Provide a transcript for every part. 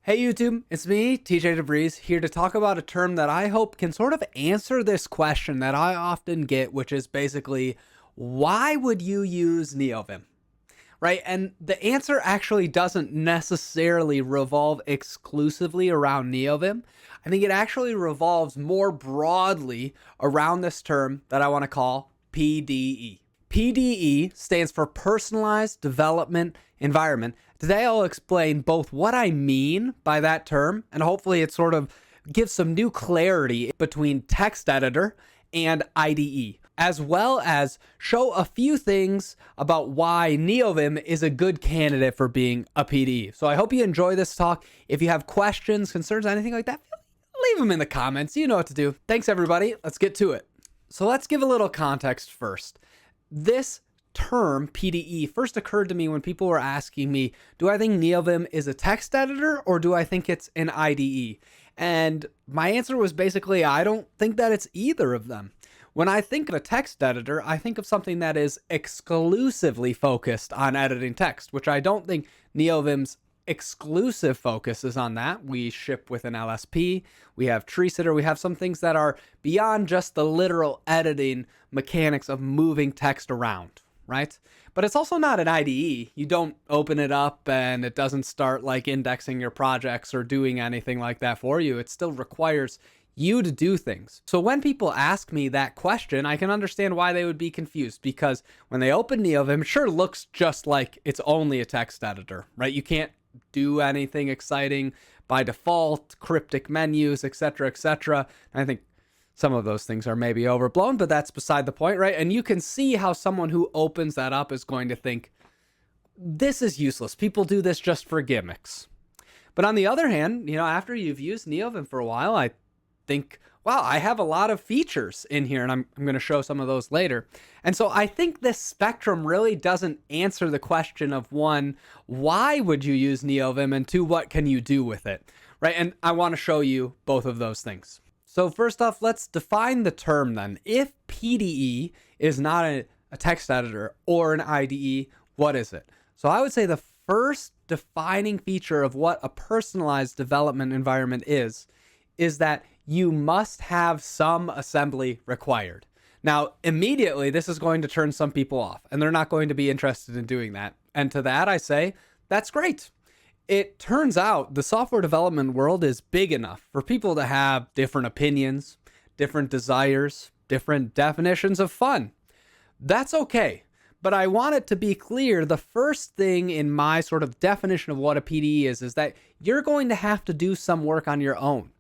Hey YouTube, it's me, TJ DeVries, here to talk about a term that I hope can sort of answer this question that I often get, which is basically, why would you use NeoVim? Right? And the answer actually doesn't necessarily revolve exclusively around NeoVim. I think it actually revolves more broadly around this term that I want to call PDE. PDE stands for Personalized Development Environment. Today I'll explain both what I mean by that term, and hopefully it sort of gives some new clarity between text editor and IDE, as well as show a few things about why NeoVim is a good candidate for being a PDE. So I hope you enjoy this talk. If you have questions, concerns, anything like that, leave them in the comments. You know what to do. Thanks everybody. Let's get to it. So let's give a little context first. This term PDE first occurred to me when people were asking me, do I think NeoVim is a text editor or do I think it's an IDE? And my answer was basically, I don't think that it's either of them. When I think of a text editor, I think of something that is exclusively focused on editing text, which I don't think NeoVim's exclusive focus is on that. We ship with an LSP, we have tree sitter, we have some things that are beyond just the literal editing mechanics of moving text around, right? But it's also not an IDE. You don't open it up and it doesn't start like indexing your projects or doing anything like that for you. It still requires you to do things. So when people ask me that question, I can understand why they would be confused, because when they open NeoVim, it sure looks just like it's only a text editor, right? You can't do anything exciting by default, cryptic menus, etc., etc. I think some of those things are maybe overblown, but that's beside the point, right? And you can see how someone who opens that up is going to think, this is useless. People do this just for gimmicks. But on the other hand, after you've used NeoVim for a while, I think, wow, I have a lot of features in here, and I'm going to show some of those later. And so I think this spectrum really doesn't answer the question of, one, why would you use NeoVim, and two, what can you do with it, right? And I want to show you both of those things. So first off, let's define the term then. If PDE is not a text editor or an IDE, what is it? So I would say the first defining feature of what a personalized development environment is that you must have some assembly required. Now, immediately, this is going to turn some people off, and they're not going to be interested in doing that. And to that, I say, that's great. It turns out the software development world is big enough for people to have different opinions, different desires, different definitions of fun. That's okay. But I want it to be clear, the first thing in my sort of definition of what a PDE is that you're going to have to do some work on your own.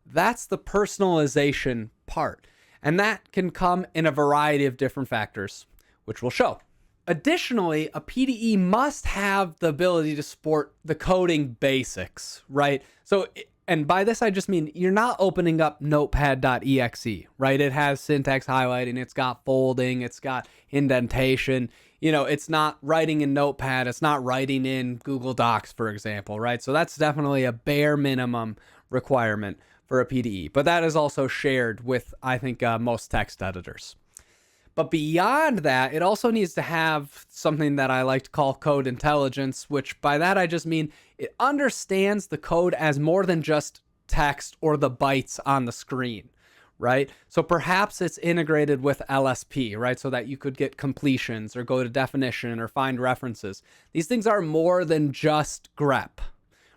That's the personalization part. And that can come in a variety of different factors, which we'll show. Additionally, a PDE must have the ability to support the coding basics, right? So, and by this, I just mean you're not opening up notepad.exe, right? It has syntax highlighting, it's got folding, it's got indentation. It's not writing in Notepad, it's not writing in Google Docs, for example, right? So that's definitely a bare minimum requirement for a PDE, but that is also shared with, I think, most text editors. But beyond that, it also needs to have something that I like to call code intelligence, which by that I just mean it understands the code as more than just text or the bytes on the screen, right? So perhaps it's integrated with LSP, right? So that you could get completions or go to definition or find references. These things are more than just grep,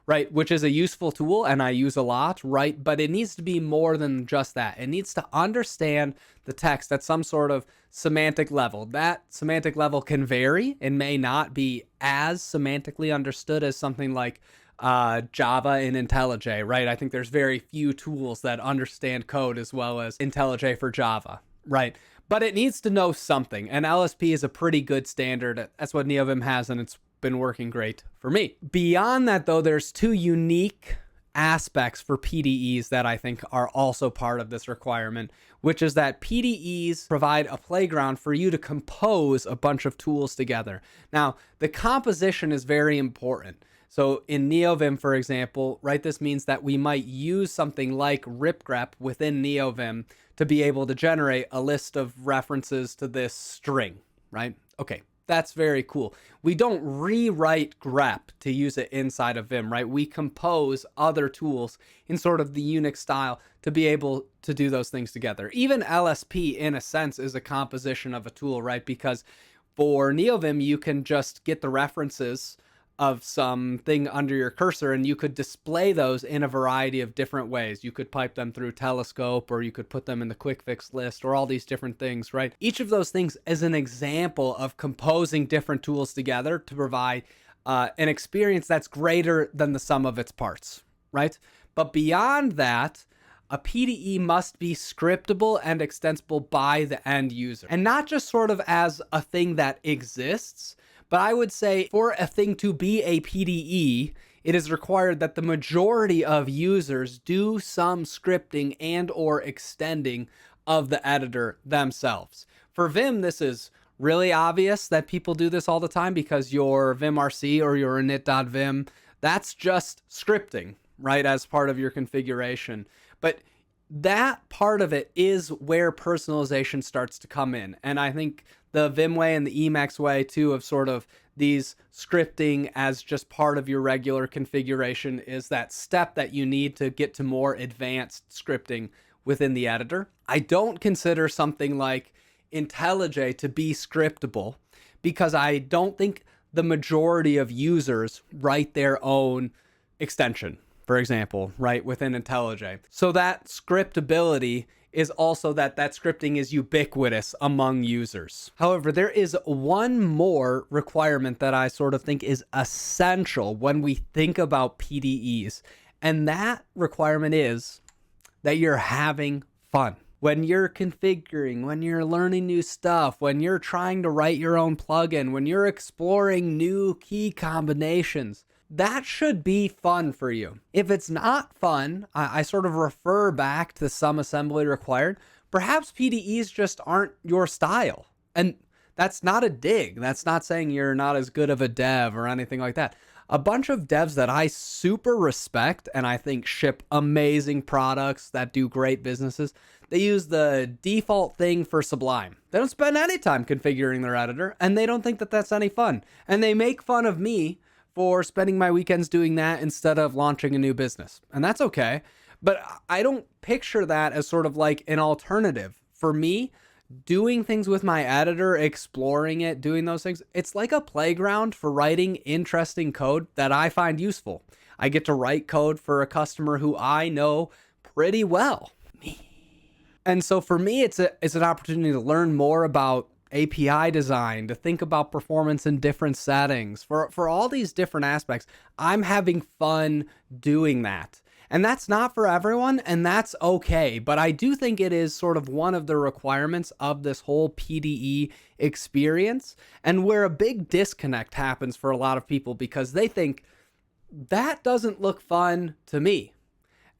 right? Which is a useful tool and I use a lot, right? But it needs to be more than just that. It needs to understand the text at some sort of semantic level. That semantic level can vary and may not be as semantically understood as something like Java and IntelliJ, right? I think there's very few tools that understand code as well as IntelliJ for Java, right? But it needs to know something, and LSP is a pretty good standard. That's what NeoVim has, and it's been working great for me. Beyond that, though, there's two unique aspects for PDEs that I think are also part of this requirement, which is that PDEs provide a playground for you to compose a bunch of tools together. Now, the composition is very important. So in NeoVim, for example, right, this means that we might use something like ripgrep within NeoVim to be able to generate a list of references to this string, right? Okay, That's very cool. We don't rewrite grep to use it inside of Vim, right? We compose other tools in sort of the Unix style to be able to do those things together. Even LSP, in a sense, is a composition of a tool, right? Because for NeoVim, you can just get the references of something under your cursor and you could display those in a variety of different ways. You could pipe them through Telescope, or you could put them in the quick fix list, or all these different things, right? Each of those things is an example of composing different tools together to provide an experience that's greater than the sum of its parts, right? But beyond that, a PDE must be scriptable and extensible by the end user, and not just sort of as a thing that exists. But I would say for a thing to be a PDE, it is required that the majority of users do some scripting and or extending of the editor themselves. For Vim, this is really obvious that people do this all the time, because your vimrc or your init.vim, that's just scripting, right, as part of your configuration. But that part of it is where personalization starts to come in. And I think the Vim way and the Emacs way too, of sort of these scripting as just part of your regular configuration, is that step that you need to get to more advanced scripting within the editor. I don't consider something like IntelliJ to be scriptable, because I don't think the majority of users write their own extension, for example, right, within IntelliJ. So that scriptability is also that scripting is ubiquitous among users. However, there is one more requirement that I sort of think is essential when we think about PDEs, and that requirement is that you're having fun. When you're configuring, when you're learning new stuff, when you're trying to write your own plugin, when you're exploring new key combinations, that should be fun for you. If it's not fun, I sort of refer back to some assembly required. Perhaps PDEs just aren't your style. And that's not a dig. That's not saying you're not as good of a dev or anything like that. A bunch of devs that I super respect and I think ship amazing products that do great businesses, they use the default thing for Sublime. They don't spend any time configuring their editor, and they don't think that that's any fun. And they make fun of me for spending my weekends doing that instead of launching a new business. And that's okay. But I don't picture that as sort of like an alternative. For me, doing things with my editor, exploring it, doing those things, it's like a playground for writing interesting code that I find useful. I get to write code for a customer who I know pretty well. Me. And so for me, it's an opportunity to learn more about API design, to think about performance in different settings, for all these different aspects. I'm having fun doing that. And that's not for everyone, and that's okay. But I do think it is sort of one of the requirements of this whole PDE experience, and where a big disconnect happens for a lot of people, because they think that doesn't look fun to me.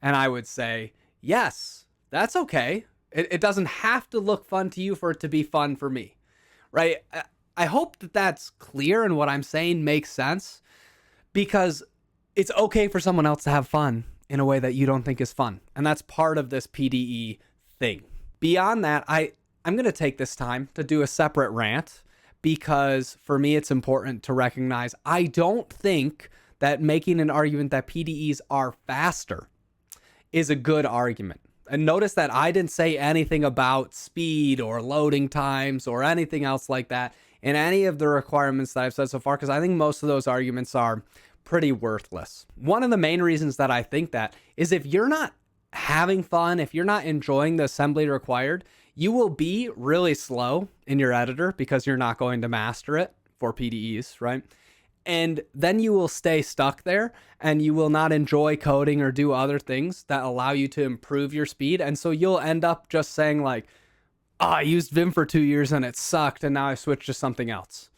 And I would say, yes, that's okay. It doesn't have to look fun to you for it to be fun for me. Right? I hope that that's clear and what I'm saying makes sense, because it's okay for someone else to have fun in a way that you don't think is fun. And that's part of this PDE thing. Beyond that, I'm going to take this time to do a separate rant, because for me, it's important to recognize I don't think that making an argument that PDEs are faster is a good argument. And notice that I didn't say anything about speed or loading times or anything else like that in any of the requirements that I've said so far, because I think most of those arguments are pretty worthless. One of the main reasons that I think that is, if you're not having fun, if you're not enjoying the assembly required, you will be really slow in your editor because you're not going to master it for PDEs, right? And then you will stay stuck there, and you will not enjoy coding or do other things that allow you to improve your speed. And so you'll end up just saying like, oh, I used Vim for 2 years and it sucked, and now I switched to something else,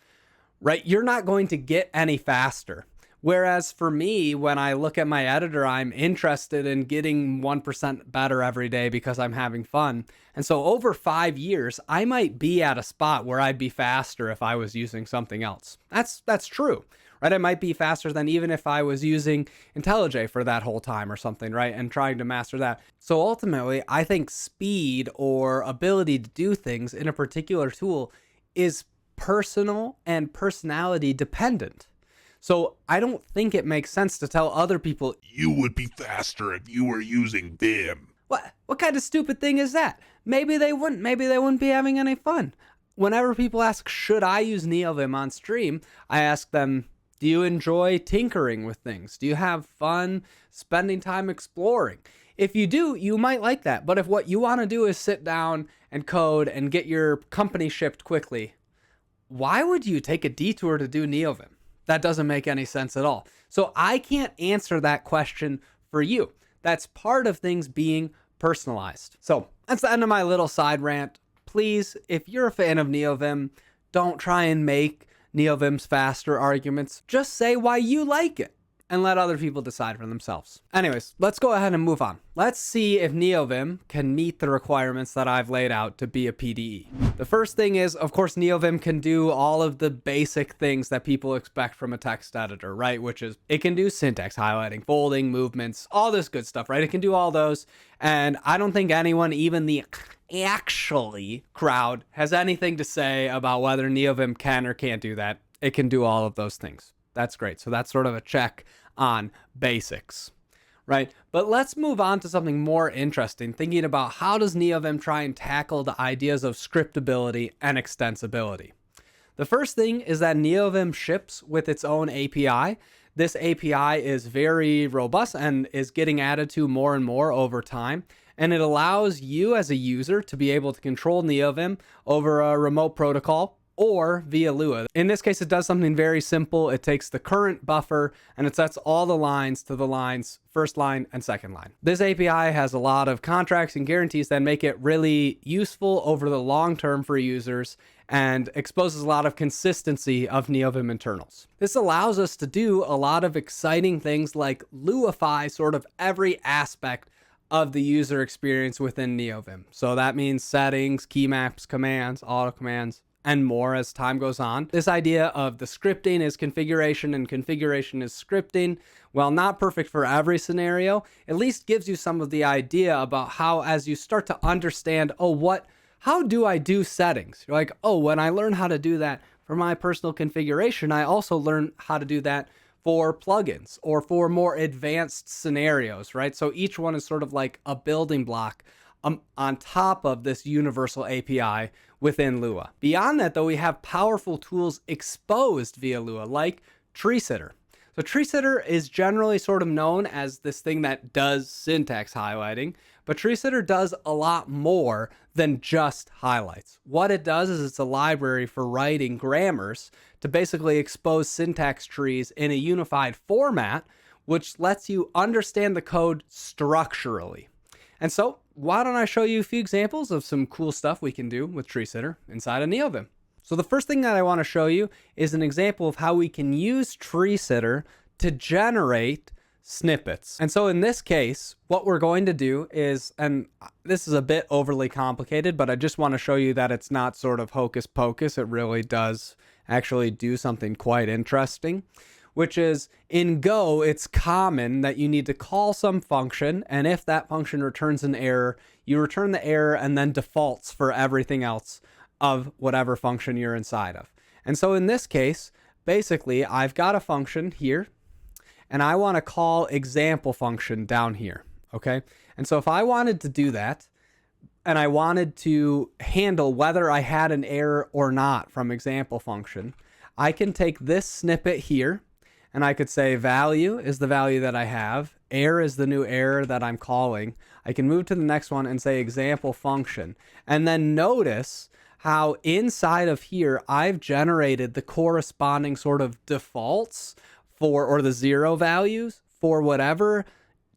right? You're not going to get any faster. Whereas for me, when I look at my editor, I'm interested in getting 1% better every day because I'm having fun. And so over 5 years, I might be at a spot where I'd be faster if I was using something else. That's true, right? I might be faster than even if I was using IntelliJ for that whole time or something, right? And trying to master that. So ultimately, I think speed or ability to do things in a particular tool is personal and personality dependent. So I don't think it makes sense to tell other people, You would be faster if you were using Vim. what kind of stupid thing is that? Maybe they wouldn't. Maybe they wouldn't be having any fun. Whenever people ask, should I use NeoVim on stream? I ask them, do you enjoy tinkering with things? Do you have fun spending time exploring? If you do, you might like that. But if what you want to do is sit down and code and get your company shipped quickly, why would you take a detour to do NeoVim? That doesn't make any sense at all. So I can't answer that question for you. That's part of things being personalized. So that's the end of my little side rant. Please, if you're a fan of NeoVim, don't try and make NeoVim's faster arguments. Just say why you like it and let other people decide for themselves. Anyways, let's go ahead and move on. Let's see if NeoVim can meet the requirements that I've laid out to be a PDE. The first thing is, of course, NeoVim can do all of the basic things that people expect from a text editor, right? Which is, it can do syntax highlighting, folding, movements, all this good stuff, right? It can do all those. And I don't think anyone, even the actually crowd, has anything to say about whether NeoVim can or can't do that. It can do all of those things. That's great. So that's sort of a check on basics, right? But let's move on to something more interesting, thinking about how does NeoVim try and tackle the ideas of scriptability and extensibility. The first thing is that NeoVim ships with its own API. This API is very robust and is getting added to more and more over time. And it allows you as a user to be able to control NeoVim over a remote protocol or via Lua. In this case, it does something very simple. It takes the current buffer and it sets all the lines to the lines, first line and second line. This API has a lot of contracts and guarantees that make it really useful over the long term for users and exposes a lot of consistency of NeoVim internals. This allows us to do a lot of exciting things like Luify sort of every aspect of the user experience within NeoVim. So that means settings, key maps, commands, auto commands, and more as time goes on. This idea of the scripting is configuration and configuration is scripting, while not perfect for every scenario, at least gives you some of the idea about how, as you start to understand, how do I do settings? You're like, oh, when I learn how to do that for my personal configuration, I also learn how to do that for plugins or for more advanced scenarios, right? So each one is sort of like a building block on top of this universal API within Lua. Beyond that, though, we have powerful tools exposed via Lua, like Tree Sitter. So Tree Sitter is generally sort of known as this thing that does syntax highlighting, but Tree Sitter does a lot more than just highlights. What it does is it's a library for writing grammars to basically expose syntax trees in a unified format, which lets you understand the code structurally. And so why don't I show you a few examples of some cool stuff we can do with Tree Sitter inside of NeoVim. So the first thing that I want to show you is an example of how we can use Tree Sitter to generate snippets. And so in this case, what we're going to do is, and this is a bit overly complicated, but I just want to show you that it's not sort of hocus pocus. It really does actually do something quite interesting, which is in Go, it's common that you need to call some function. And if that function returns an error, you return the error and then defaults for everything else of whatever function you're inside of. And so in this case, basically, I've got a function here and I want to call example function down here. Okay. And so if I wanted to do that, and I wanted to handle whether I had an error or not from example function, I can take this snippet here and I could say value is the value that I have, error is the new error that I'm calling. I can move to the next one and say example function. And then notice how inside of here, I've generated the corresponding sort of defaults for, or the zero values for whatever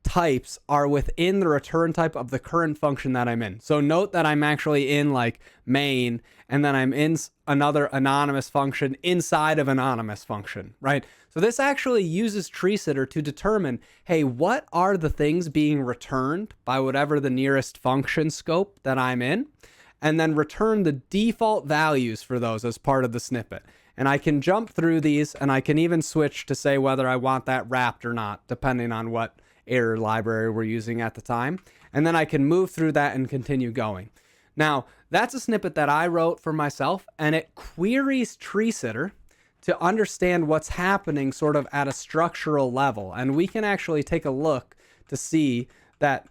types are within the return type of the current function that I'm in. So note that I'm actually in like main, and then I'm in another anonymous function inside of anonymous function, right? So this actually uses Tree Sitter to determine, hey, what are the things being returned by whatever the nearest function scope that I'm in, and then return the default values for those as part of the snippet. And I can jump through these, and I can even switch to say whether I want that wrapped or not, depending on what error library we're using at the time. And then I can move through that and continue going. Now, that's a snippet that I wrote for myself, and it queries TreeSitter to understand what's happening sort of at a structural level. And we can actually take a look to see that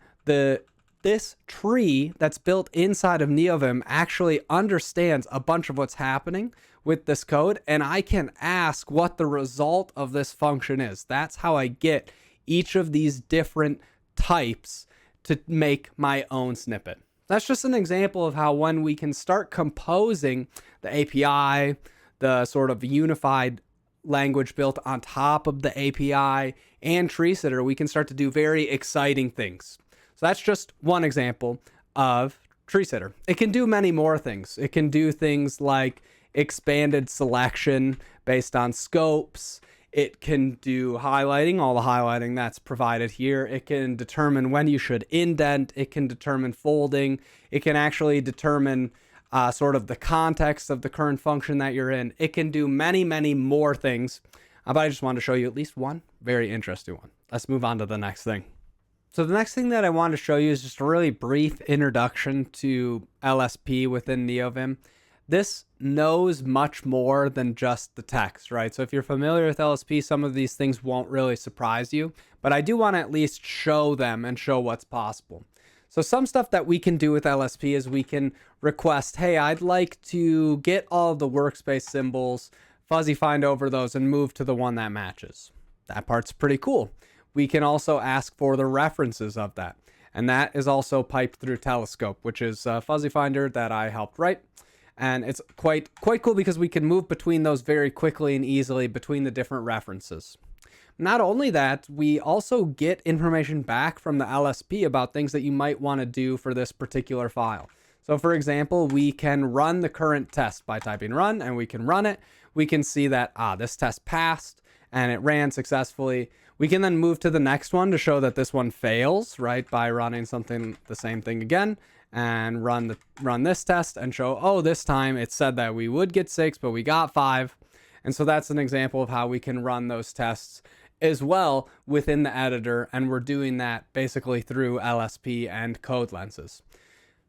this tree that's built inside of NeoVim actually understands a bunch of what's happening with this code, and I can ask what the result of this function is. That's how I get each of these different types to make my own snippet. That's just an example of how when we can start composing the API, the sort of unified language built on top of the API and TreeSitter, we can start to do very exciting things. So that's just one example of TreeSitter. It can do many more things. It can do things like expanded selection based on scopes. It can do highlighting, all the highlighting that's provided here. It can determine when you should indent. It can determine folding. It can actually determine sort of the context of the current function that you're in. It can do many, many more things. But I just wanted to show you at least one very interesting one. Let's move on to the next thing. So the next thing that I wanted to show you is just a really brief introduction to LSP within NeoVim. This knows much more than just the text, right? So if you're familiar with LSP, some of these things won't really surprise you, but I do want to at least show them and show what's possible. So some stuff that we can do with LSP is we can request, hey, I'd like to get all of the workspace symbols, fuzzy find over those, and move to the one that matches. That part's pretty cool. We can also ask for the references of that. And that is also piped through Telescope, which is a fuzzy finder that I helped write. And it's quite cool because we can move between those very quickly and easily between the different references. Not only that, we also get information back from the LSP about things that you might want to do for this particular file. So for example, we can run the current test by typing run, and we can run it. We can see that, this test passed and it ran successfully. We can then move to the next one to show that this one fails, right? By running the same thing again, and run this test and show, oh, this time it said that we would get 6, but we got 5. And so that's an example of how we can run those tests as well within the editor. And we're doing that basically through LSP and code lenses.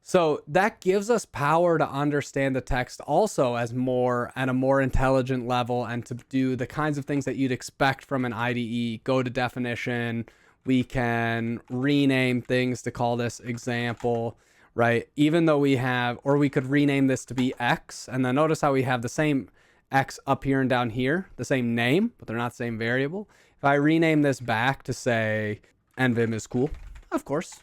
So that gives us power to understand the text also at a more intelligent level, and to do the kinds of things that you'd expect from an IDE. Go to definition. We can rename things to call this example, right? Even though we could rename this to be X, and then notice how we have the same X up here and down here, the same name, but they're not the same variable. If I rename this back to say NVim is cool, of course,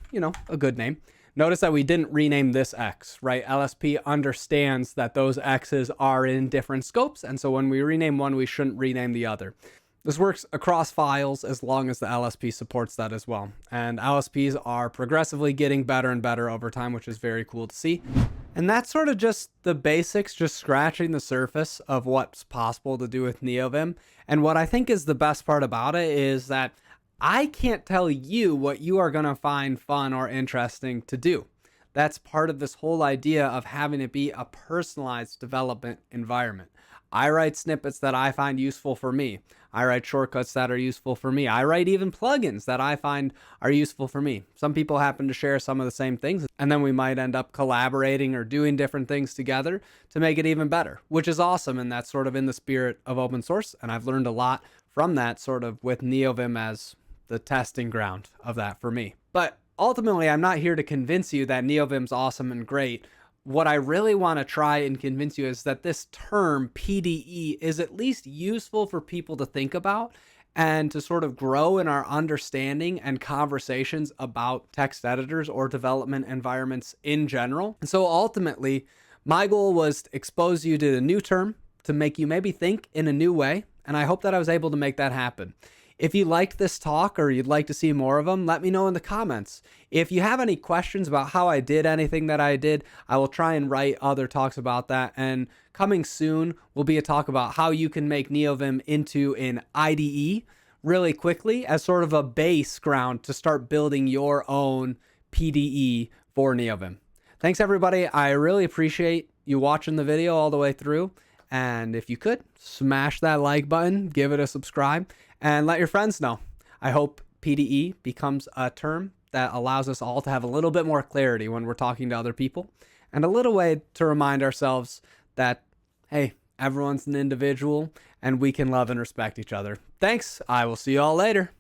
a good name. Notice that we didn't rename this X, right? LSP understands that those X's are in different scopes, and so when we rename one, we shouldn't rename the other. This works across files as long as the LSP supports that as well. And LSPs are progressively getting better and better over time, which is very cool to see. And that's sort of just the basics, just scratching the surface of what's possible to do with NeoVim. And what I think is the best part about it is that I can't tell you what you are going to find fun or interesting to do. That's part of this whole idea of having it be a personalized development environment. I write snippets that I find useful for me. I write shortcuts that are useful for me. I write even plugins that I find are useful for me. Some people happen to share some of the same things, and then we might end up collaborating or doing different things together to make it even better, which is awesome. And that's sort of in the spirit of open source. And I've learned a lot from that, sort of with NeoVim as the testing ground of that for me. But ultimately, I'm not here to convince you that NeoVim's awesome and great. What I really want to try and convince you is that this term PDE is at least useful for people to think about and to sort of grow in our understanding and conversations about text editors or development environments in general. And so ultimately, my goal was to expose you to a new term, to make you maybe think in a new way. And I hope that I was able to make that happen. If you liked this talk or you'd like to see more of them, let me know in the comments. If you have any questions about how I did anything that I did, I will try and write other talks about that. And coming soon will be a talk about how you can make NeoVim into an IDE really quickly as sort of a base ground to start building your own PDE for NeoVim. Thanks, everybody. I really appreciate you watching the video all the way through. And if you could, smash that like button, give it a subscribe, and let your friends know. I hope PDE becomes a term that allows us all to have a little bit more clarity when we're talking to other people. and a little way to remind ourselves that, hey, everyone's an individual and we can love and respect each other. Thanks. I will see you all later.